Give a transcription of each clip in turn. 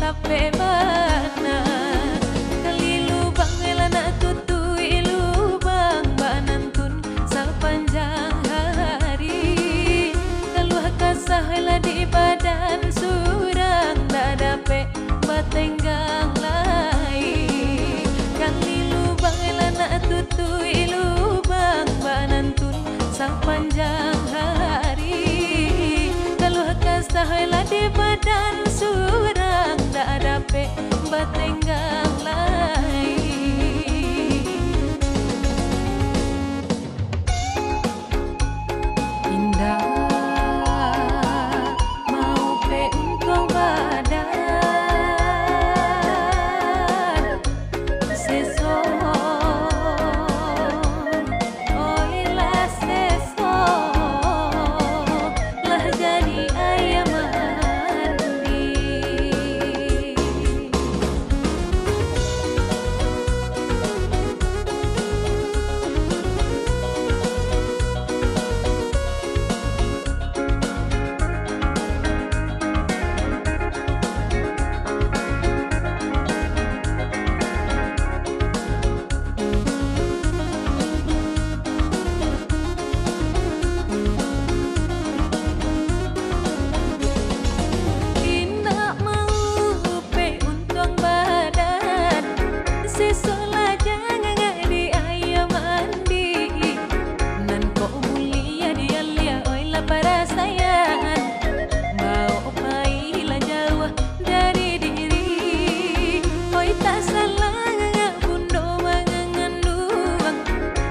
tape bana kalilu bang elana tutui lubang banantun sepanjang hari keluh kasah di badan surang dak dape batenggang lai kalilu bang elana tutui lubang banantun sepanjang hari keluh kasah di badan surang dak dape batenggang lai indah mau pe untuk badan seso oilah seso lah jadi ayam mandi Indah mau pe untung badan sesolah jangan di ayam mandi nan kok mulia dia lia oilah para sayang bau pailah jauh dari diri oi tak salah bundo mengandung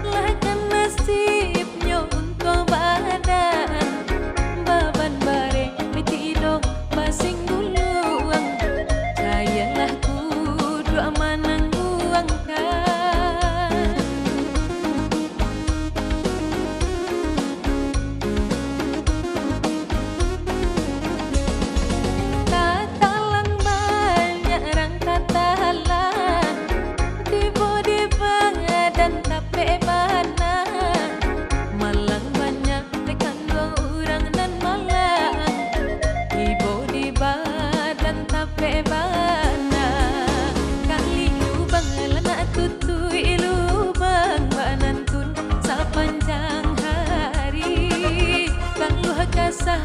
lah kan nasibnya untung badan baban bare mitidong basing duluang kayalah kudu amanang uang kan tatalang banyak orang tatalan tiba di badan tape bana malang banyak tekan dua orang dan malang ibu di badan tape bana kali lubang lana tutui lubang banantun sepanjang hari kang luh kasah